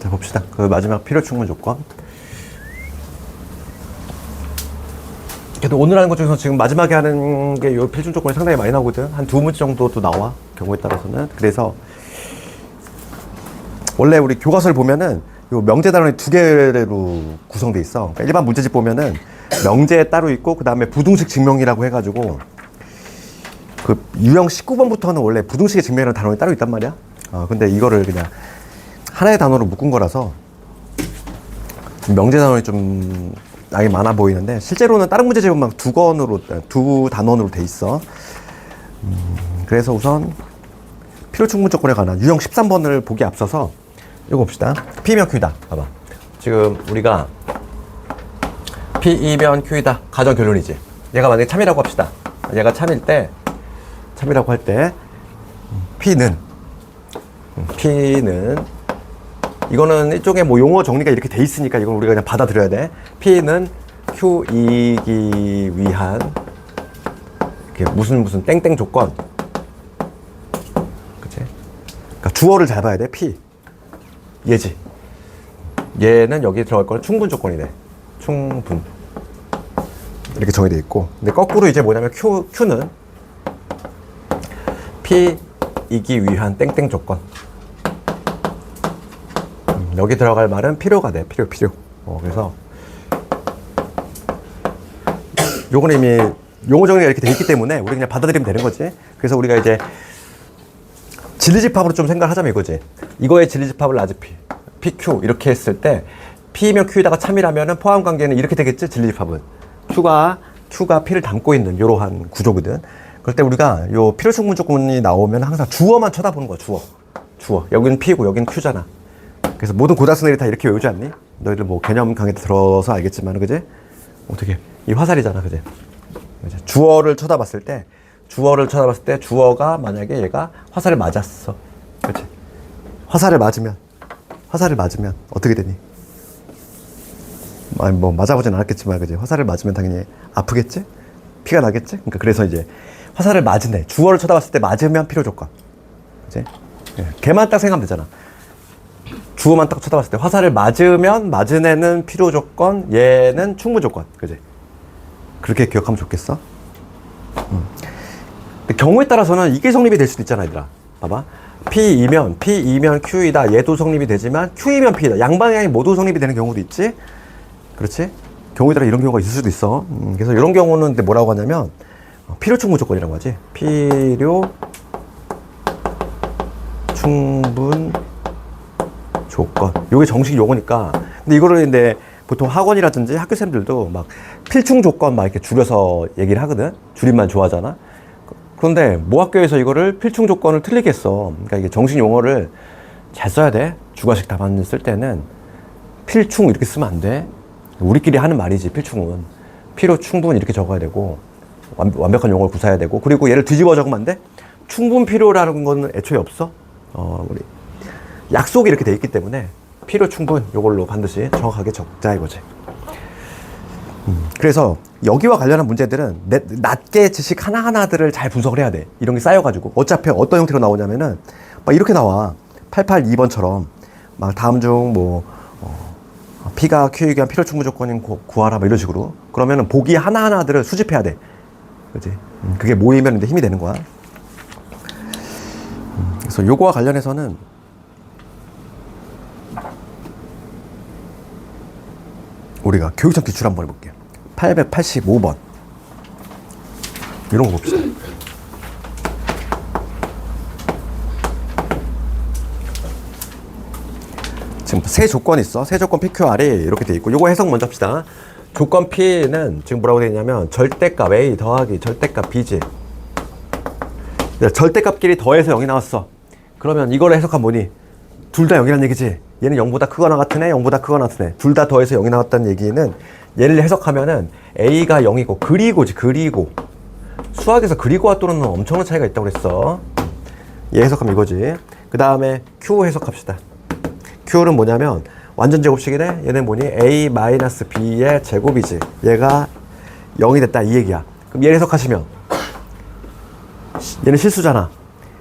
자, 봅시다. 그 마지막 필요 충분 조건. 그래도 오늘 하는 것 중에서 지금 마지막에 하는 게 요 필충 조건이 상당히 많이 나오거든. 한 두 문제 정도도 나와. 경우에 따라서는. 그래서 원래 우리 교과서를 보면은 요 명제 단원이 두 개로 구성돼 있어. 그러니까 일반 문제집 보면은 명제 따로 있고 그 다음에 부등식 증명이라고 해가지고 그 유형 19번부터는 원래 부등식의 증명이라는 단원이 따로 있단 말이야. 근데 이거를 그냥 하나의 단어로 묶은 거라서 명제 단원이 좀 양이 많아 보이는데 실제로는 다른 문제집은 막 두 단원으로 돼 있어. 그래서 우선 필요 충분 조건에 관한 유형 13번을 보기 앞서서 이거 봅시다. P면 Q다. 봐봐. 지금 우리가 P이면 Q이다. 가정 결론이지. 얘가 만약에 참이라고 합시다. 얘가 참이라고 할 때 P는 이거는 일종의 뭐 용어 정리가 이렇게 돼 있으니까 이건 우리가 그냥 받아들여야 돼. P는 Q이기 위한 이렇게 무슨 땡땡 조건. 그치? 그러니까 주어를 잘 봐야 돼. P. 얘지. 얘는 여기 들어갈 거는 충분 조건이네. 충분. 이렇게 정의되어 있고. 근데 거꾸로 이제 뭐냐면 Q는 P이기 위한 땡땡 조건. 여기 들어갈 말은 필요가 돼. 필요. 그래서 요거는 이미 용어 정리가 이렇게 돼 있기 때문에 우리 그냥 받아들이면 되는 거지. 그래서 우리가 이제 진리집합으로 좀 생각을 하자면 이거지. 이거의 진리집합을 라지 P, PQ 이렇게 했을 때 P면 Q에다가 참이라면은 포함 관계는 이렇게 되겠지. 진리집합은 Q가 P를 담고 있는 이러한 구조거든. 그럴 때 우리가 요 필요 충분 조건이 나오면 항상 주어만 쳐다보는 거야. 주어. 여기는 P고 여기는 Q잖아. 그래서 모든 고등학생들이 다 이렇게 외우지 않니? 너희들 뭐 개념 강의 때 들어서 알겠지만, 그지? 어떻게 이 화살이잖아, 그지? 주어를 쳐다봤을 때 주어가 만약에 얘가 화살을 맞았어, 그렇지? 화살을 맞으면 어떻게 되니? 아니 뭐 맞아보진 않았겠지만, 그지? 화살을 맞으면 당연히 아프겠지? 피가 나겠지? 그러니까 그래서 이제 화살을 맞은 애, 주어를 쳐다봤을 때 맞으면 필요 조건, 그지? 걔만 딱 생각하면 되잖아. 주어만 딱 쳐다봤을 때 화살을 맞으면 맞은 애는 필요 조건, 얘는 충분 조건, 그지? 그렇게 기억하면 좋겠어. 경우에 따라서는 이게 성립이 될 수도 있잖아, 얘들아. 봐봐. P이면 Q이다. 얘도 성립이 되지만 Q이면 P이다. 양방향이 모두 성립이 되는 경우도 있지. 그렇지? 경우에 따라 이런 경우가 있을 수도 있어. 그래서 이런 경우는 근데 뭐라고 하냐면 필요 충분 조건이라고 하지. 필요 충분 조건. 요게 정식 용어니까. 근데 이거를 근데 보통 학원이라든지 학교생들도 막 필충 조건 막 이렇게 줄여서 얘기를 하거든. 줄임말 좋아하잖아. 그런데 모 학교에서 이거를 필충 조건을 틀리게 써. 그러니까 이게 정식 용어를 잘 써야 돼. 주관식 답안 쓸 때는 필충 이렇게 쓰면 안 돼. 우리끼리 하는 말이지. 필충은 필요 충분 이렇게 적어야 되고 완벽한 용어를 구사해야 되고, 그리고 얘를 뒤집어 적으면 안 돼. 충분 필요라는 거는 애초에 없어. 우리 약속이 이렇게 돼 있기 때문에 필요 충분 요걸로 반드시 정확하게 적자 이거지. 그래서 여기와 관련한 문제들은 낮게 지식 하나하나들을 잘 분석을 해야 돼. 이런 게 쌓여가지고 어차피 어떤 형태로 나오냐면은 막 이렇게 나와. 882번처럼 막 다음 중 뭐 P가 Q에 의한 필요 충분 조건인 구하라 뭐 이런 식으로. 그러면은 보기 하나하나들을 수집해야 돼. 그렇지? 그게 모이면 이제 힘이 되는 거야. 그래서 요거와 관련해서는 우리가 교육청 기출 한번 해볼게요. 885번. 이런 거 봅시다. 지금 세 조건이 있어. 세 조건 PQR이 이렇게 돼 있고, 요거 해석 먼저 합시다. 조건 P는 지금 뭐라고 되어 있냐면 절대값 A 더하기 절대값 B지. 절대값끼리 더해서 0이 나왔어. 그러면 이걸 해석하면 뭐니? 둘 다 0이란 얘기지. 얘는 0보다 크거나 같은 애, 0보다 크거나 같은 애. 둘 다 더해서 0이 나왔다는 얘기는 얘를 해석하면은 A가 0이고 그리고 수학에서 그리고와 또는 엄청난 차이가 있다고 그랬어. 얘 해석하면 이거지. 그 다음에 Q 해석합시다. Q는 뭐냐면 완전 제곱식이네. 얘는 뭐니? A-B의 제곱이지. 얘가 0이 됐다 이 얘기야. 그럼 얘를 해석하시면 얘는 실수잖아.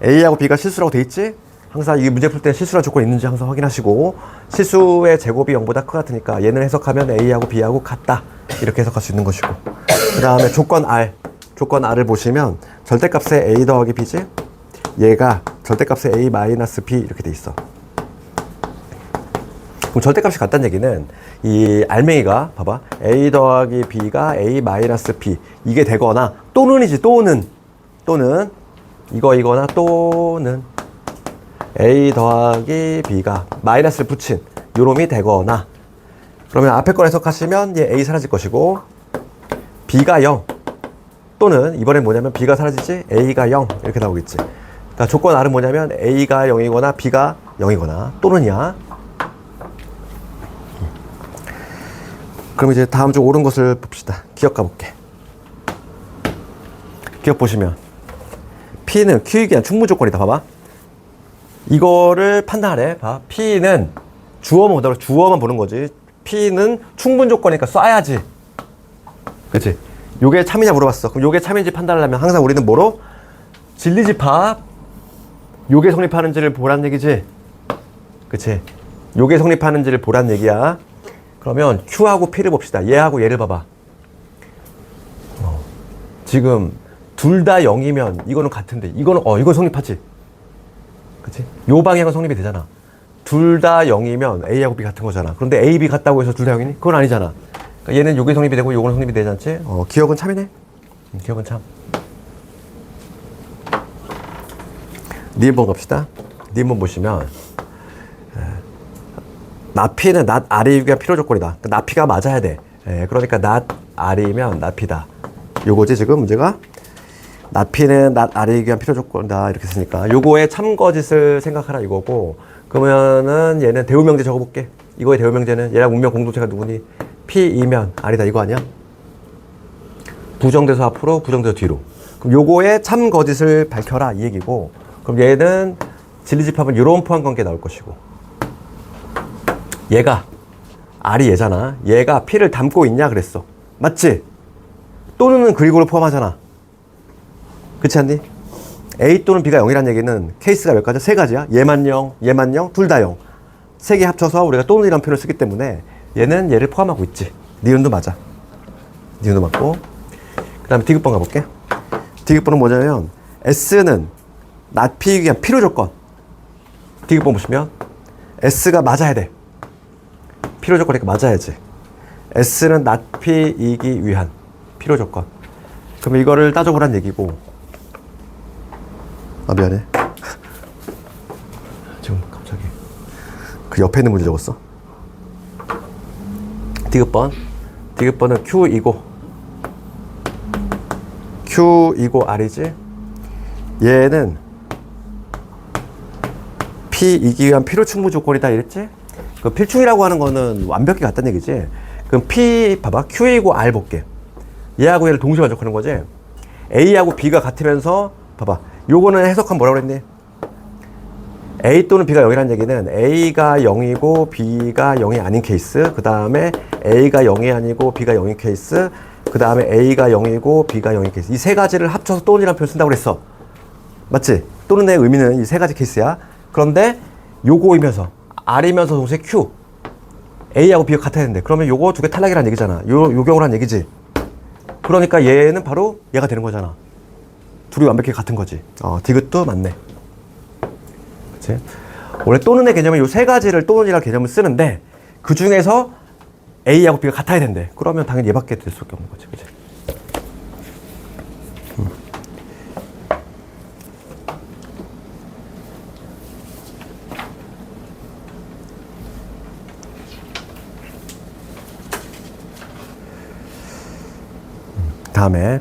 A하고 B가 실수라고 돼 있지? 항상 이 문제 풀 때 실수란 조건이 있는지 항상 확인하시고, 실수의 제곱이 0보다 크다 같으니까 얘는 해석하면 A하고 B하고 같다. 이렇게 해석할 수 있는 것이고. 그 다음에 조건 R. 조건 R을 보시면 절대값에 A 더하기 B지? 얘가 절대값에 A 마이너스 B 이렇게 돼 있어. 그럼 절대값이 같다는 얘기는 이 알맹이가 봐봐. A 더하기 B가 A 마이너스 B 이게 되거나 또는이지 또는 이거나 또는 A 더하기 B가 마이너스를 붙인 요놈이 되거나 그러면 앞에 걸 해석하시면 얘 A 사라질 것이고 B가 0 또는 이번엔 뭐냐면 B가 사라지지 A가 0 이렇게 나오겠지. 그러니까 조건 R은 뭐냐면 A가 0이거나 B가 0이거나 또는이야. 그럼 이제 다음 주 옳은 것을 봅시다. 기억 가볼게. 기억 보시면 P는 Q에 대한 충분 조건이다. 봐봐. 이거를 판단하래. 봐. P는 주어만 보는 거지. P는 충분 조건이니까 쏴야지. 그치? 요게 참이냐 물어봤어. 그럼 요게 참인지 판단하려면 항상 우리는 뭐로? 진리집합. 요게 성립하는지를 보란 얘기지. 그치? 요게 성립하는지를 보란 얘기야. 그러면 Q하고 P를 봅시다. 얘하고 얘를 봐봐. 지금 둘 다 0이면 이거는 같은데 이거는 이건 성립하지. 그치? 요 방향은 성립이 되잖아. 둘 다 0이면 A하고 B 같은 거잖아. 그런데 A, B 같다고 해서 둘 다 0이니? 그건 아니잖아. 그러니까 얘는 요게 성립이 되고 요거는 성립이 되지 않지? 기억은 참이네. 기억은 참. 니은번 갑시다. 니은번 보시면 나피는 낫 R이 위한 필요 조건이다. 그러니까 나피가 맞아야 돼. 그러니까 낫 R이면 나피다. 요거지 지금 문제가. 나피는 낫 R이 위한 필요 조건이다. 이렇게 쓰니까 요거의 참거짓을 생각하라 이거고. 그러면은 얘는 대우명제 적어볼게. 이거의 대우명제는 얘랑 운명 공동체가 누구니? P이면 R이다 이거 아니야? 부정돼서 앞으로 부정돼서 뒤로. 그럼 요거의 참거짓을 밝혀라 이 얘기고. 그럼 얘는 진리집합은 이런 포함관계 나올 것이고. 얘가 R이 얘잖아. 얘가 P를 담고 있냐 그랬어. 맞지? 또는 그리고를 포함하잖아. 그렇지 않니? A 또는 B가 0이라는 얘기는 케이스가 몇 가지야? 세 가지야. 얘만 0, 얘만 0, 둘 다 0. 세 개 합쳐서 우리가 또는이라는 표현을 쓰기 때문에 얘는 얘를 포함하고 있지. 니은도 맞아. 니은도 맞고. 그 다음에 디귿번 가볼게. 디귿번은 뭐냐면 S는 not P이기 위한 필요 조건. 디귿번 보시면 S가 맞아야 돼. 필요 조건이니까 맞아야지. S는 not P이기 위한 필요 조건. 그럼 이거를 따져보란 얘기고. 미안해. 지금 갑자기 그 옆에 있는 문제 적었어. 디귿번은 Q이고 R이지. 얘는 P이기 위한 필요 충분 조건이다 이랬지? 그 필충이라고 하는 거는 완벽히 같다는 얘기지. 그럼 P 봐봐. Q이고 R 볼게. 얘하고 얘를 동시에 만족하는 거지. A하고 B가 같으면서 봐봐. 요거는 해석하면 뭐라고 그랬니? A 또는 B가 0이라는 얘기는 A가 0이고 B가 0이 아닌 케이스. 그 다음에 A가 0이 아니고 B가 0인 케이스. 그 다음에 A가 0이고 B가 0인 케이스. 이 세 가지를 합쳐서 또는이라는 표현을 쓴다고 그랬어. 맞지? 또는의 의미는 이 세 가지 케이스야. 그런데 요거이면서 R이면서 동시에 Q. A하고 B가 같아야 되는데 그러면 요거 두 개 탈락이라는 얘기잖아. 요 경우라는 얘기지. 그러니까 얘는 바로 얘가 되는 거잖아. 둘이 완벽히 같은 거지. 디귿도 맞네. 그치? 원래 또는의 개념은 요 세 가지를 또는이라는 개념을 쓰는데 그 중에서 A하고 B가 같아야 된대. 그러면 당연히 얘밖에 될 수밖에 없는 거지. 그치? 다음에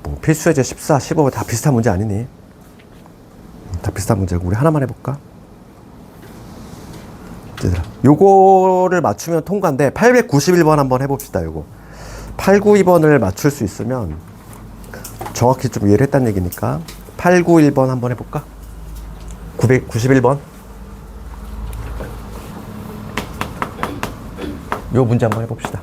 뭐 필수예제 14, 15 다 비슷한 문제 아니니? 다 비슷한 문제고 우리 하나만 해볼까? 얘들아, 요거를 맞추면 통과인데 891번 한번 해봅시다. 요거 892번을 맞출 수 있으면 정확히 좀 이해를 했다는 얘기니까 891번 한번 해볼까? 991번 요 문제 한번 해봅시다.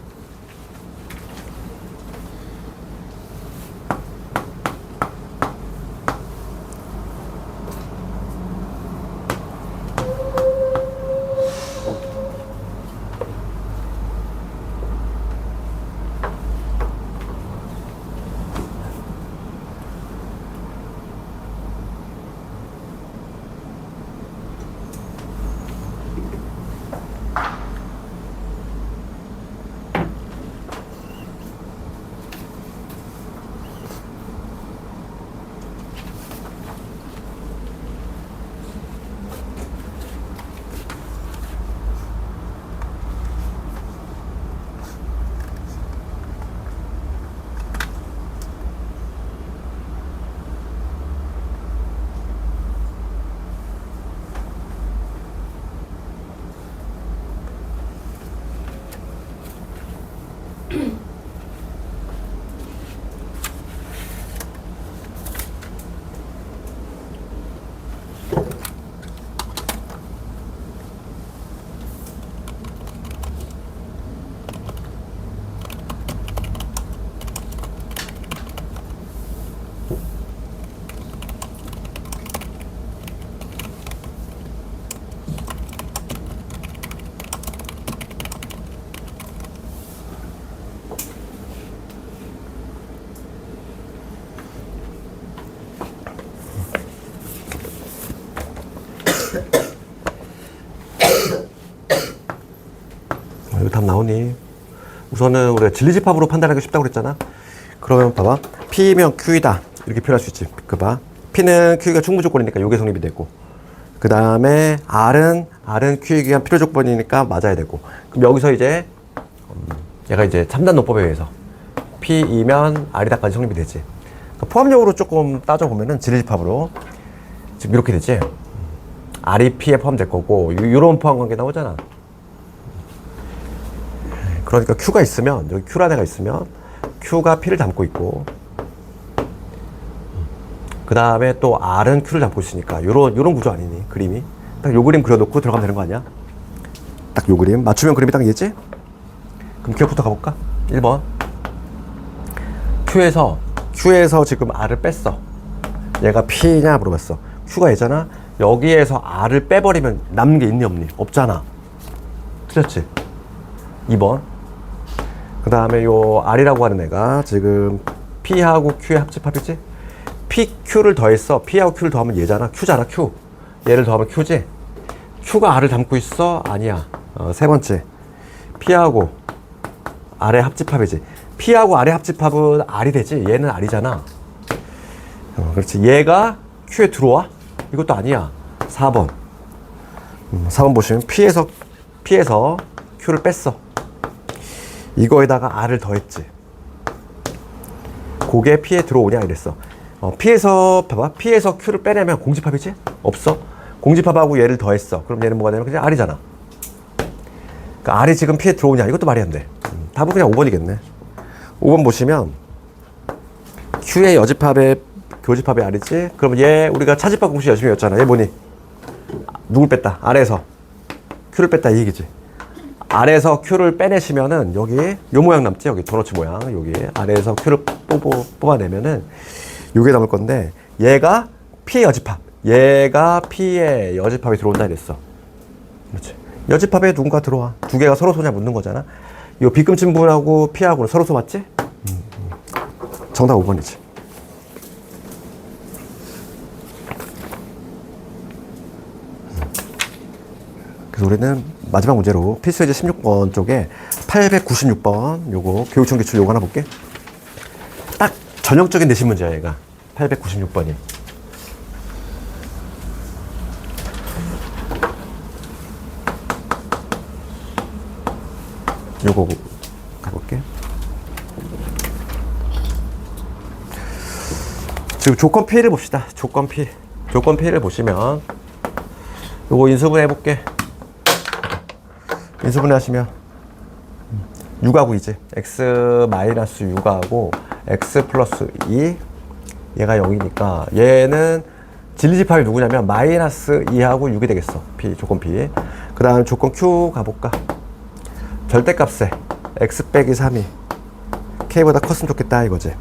답 나오니? 우선은 우리가 진리집합으로 판단하기 쉽다고 그랬잖아. 그러면 봐봐. P면 Q이다. 이렇게 표현할 수 있지. 그 봐. P는 Q가 충분 조건이니까 요게 성립이 되고. 그 다음에 R은 Q이기 위한 필요 조건이니까 맞아야 되고. 그럼 여기서 이제 얘가 이제 3단 논법에 의해서 P이면 R이다까지 성립이 되지. 그러니까 포함적으로 조금 따져보면은 진리집합으로 지금 이렇게 되지. R이 P에 포함될 거고 요런 포함 관계 나오잖아. 그러니까 Q가 있으면 여기 Q라는 애가 있으면 Q가 P를 담고 있고 그 다음에 또 R은 Q를 담고 있으니까 요런 구조 아니니 그림이 딱 요 그림 그려놓고 들어가면 되는 거 아니야? 딱 요 그림 맞추면 그림이 딱 있지? 그럼 기억부터 가볼까? 1번 Q에서 지금 R을 뺐어. 얘가 P냐 물어봤어. Q가 얘잖아. 여기에서 R을 빼버리면 남는 게 있니 없니? 없잖아. 틀렸지? 2번 그 다음에 요 R이라고 하는 애가 지금 P하고 Q의 합집합이지? PQ를 더했어. P하고 Q를 더하면 얘잖아. Q잖아 Q. 얘를 더하면 Q지? Q가 R을 담고 있어? 아니야. 세 번째 P하고 R의 합집합이지. P하고 R의 합집합은 R이 되지. 얘는 R이잖아. 그렇지. 얘가 Q에 들어와? 이것도 아니야. 4번 4번 보시면 P에서 Q를 뺐어. 이거에다가 R을 더했지. 그게 P에 들어오냐 이랬어. P에서 봐봐. P에서 Q를 빼내면 공집합이지? 없어. 공집합하고 얘를 더했어. 그럼 얘는 뭐가 되면 그냥 R이잖아. 그러니까 R이 지금 P에 들어오냐? 이것도 말이 안 돼. 답은 그냥 5번이겠네. 5번 보시면 Q의 여집합의 교집합이 R이지? 그럼 얘 우리가 차집합 공식 열심히 외웠잖아. 얘 뭐니? 누굴 뺐다? R에서 Q를 뺐다 이 얘기지. R에서 Q를 빼내시면은 여기 요 모양 남지? 여기 도너츠 모양 여기 R에서 Q를 뽑아내면은 요게 남을 건데 얘가 P의 여집합 얘가 P의 여집합이 들어온다 이랬어. 그렇지. 여집합에 누군가 들어와. 두 개가 서로 소냐 묻는 거잖아. 요 빗금친 부분하고 P하고는 서로 소 맞지? 정답 5번이지. 그래서 우리는 마지막 문제로 필수예제 16번 쪽에 896번 요거 교육청 기출 요거 하나 볼게. 딱 전형적인 내신 문제야 얘가. 896번이. 요거 가볼게. 지금 조건 P를 봅시다. 조건 P를 보시면 요거 인수분해 해볼게. 인수분해 하시면 6하고 2지. x 마이너스 6하고 x 플러스 2 얘가 0이니까 얘는 진리집합이 누구냐면 마이너스 2하고 6이 되겠어. P, 조건 P. 그 다음 조건 Q 가볼까. 절대값에 x 빼기 3이 k보다 컸으면 좋겠다 이거지.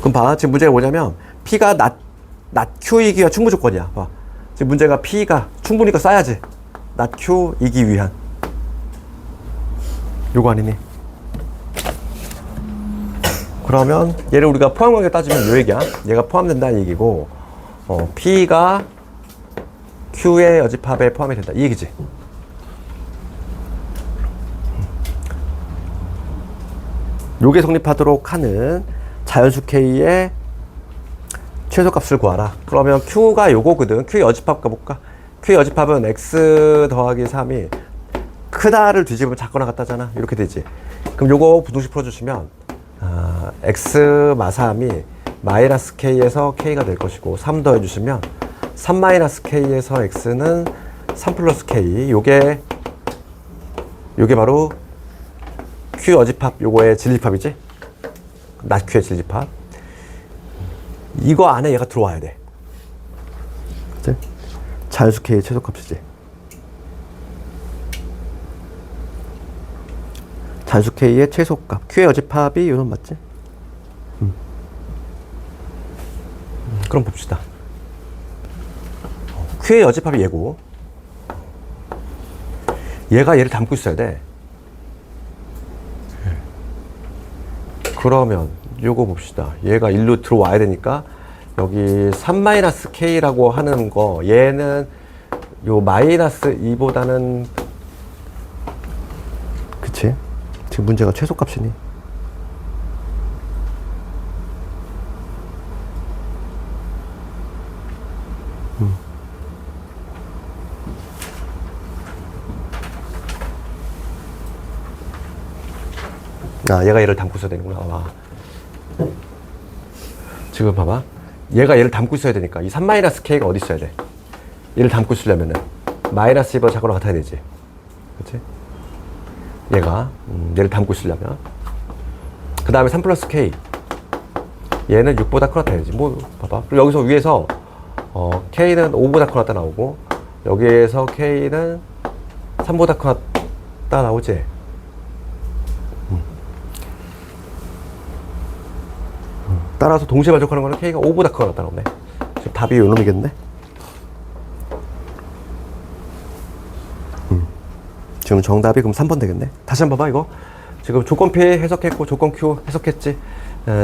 그럼 봐. 지금 문제가 뭐냐면 P가 낮 Q이기가 충분 조건이야. 봐. 지금 문제가 P가 충분히가 쌓야지. 낮 Q이기 위한 요거 아니니? 그러면 얘를 우리가 포함관계 따지면 요 얘기야. 얘가 포함된다는 얘기고 P가 Q의 여집합에 포함이 된다 이 얘기지. 요게 성립하도록 하는 자연수 K의 최소값을 구하라. 그러면 Q가 요거거든. Q의 여집합 가볼까? Q의 여집합은 X 더하기 3이 크다를 뒤집으면 작거나 같다잖아. 이렇게 되지. 그럼 요거 부등식 풀어주시면 X 마3이 마이너스 K에서 K가 될 것이고 3 더해주시면 3 마이너스 K에서 X는 3 플러스 K. 요게 바로 Q 여집합 요거의 진리집합이지. 낮 Q의 진리집합. 이거 안에 얘가 들어와야 돼. 그치? 자연수 K의 최소값이지. 자연수 K의 최소값. Q의 여집합이 요놈 맞지? 그럼 봅시다. Q의 여집합이 얘고 얘가 얘를 담고 있어야 돼. 그러면 요거 봅시다. 얘가 일로 들어와야 되니까 여기 3-K라고 하는 거 얘는 요 마이너스 2보다는 지금 문제가 최소값이니. 아, 얘가 얘를 담고 있어야 되는구나. 와. 지금 봐봐. 얘가 얘를 담고 있어야 되니까 이 3-k가 어디 있어야 돼? 얘를 담고 있으려면은 마이너스 2보다 작거나 같아야 되지. 그치? 얘가 얘를 담고 있으려면 그 다음에 3 플러스 k 얘는 6보다 크다 해야지. 뭐 봐봐. 그리고 여기서 위에서 k는 5보다 크다 나오고 여기에서 k는 3보다 크다 나오지. 따라서 동시에 만족하는 거는 k가 5보다 크거나 나오네. 지금 답이 요 놈이겠네. 지금 정답이 그럼 3번 되겠네. 다시 한번 봐봐 이거. 지금 조건 P 해석했고 조건 Q 해석했지.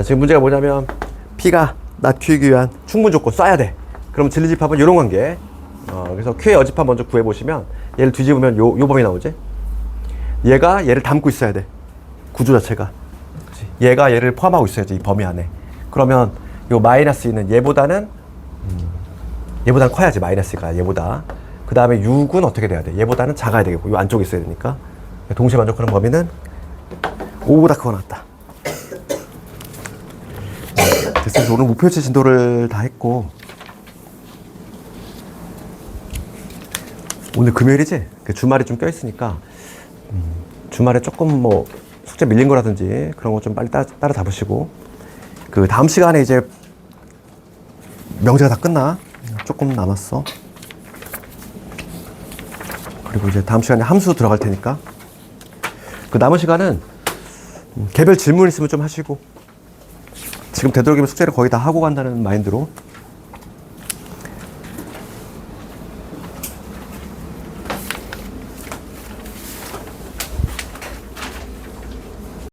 지금 문제가 뭐냐면 P가 낮추기 위한 충분 조건 써야 돼. 그럼 진리집합은 이런 관계. 그래서 Q의 여집합 먼저 구해보시면 얘를 뒤집으면 요 범위 나오지. 얘가 얘를 담고 있어야 돼. 구조 자체가. 그치? 얘가 얘를 포함하고 있어야지 이 범위 안에. 그러면 요 마이너스는 얘보다는 커야지. 마이너스가 얘보다. 그 다음에 6은 어떻게 돼야 돼? 얘보다는 작아야 되겠고 이 안쪽에 있어야 되니까 동시에 만족하는 범위는 5보다 크거나 같다. 그래서 오늘 목표치 진도를 다 했고 오늘 금요일이지? 주말에 좀 껴있으니까 주말에 조금 뭐 숙제 밀린 거라든지 그런 거 좀 빨리 따라 잡으시고 그 다음 시간에 이제 명제가 다 끝나. 조금 남았어. 그리고 이제 다음 시간에 함수 들어갈 테니까 그 남은 시간은 개별 질문 있으면 좀 하시고 지금 되도록이면 숙제를 거의 다 하고 간다는 마인드로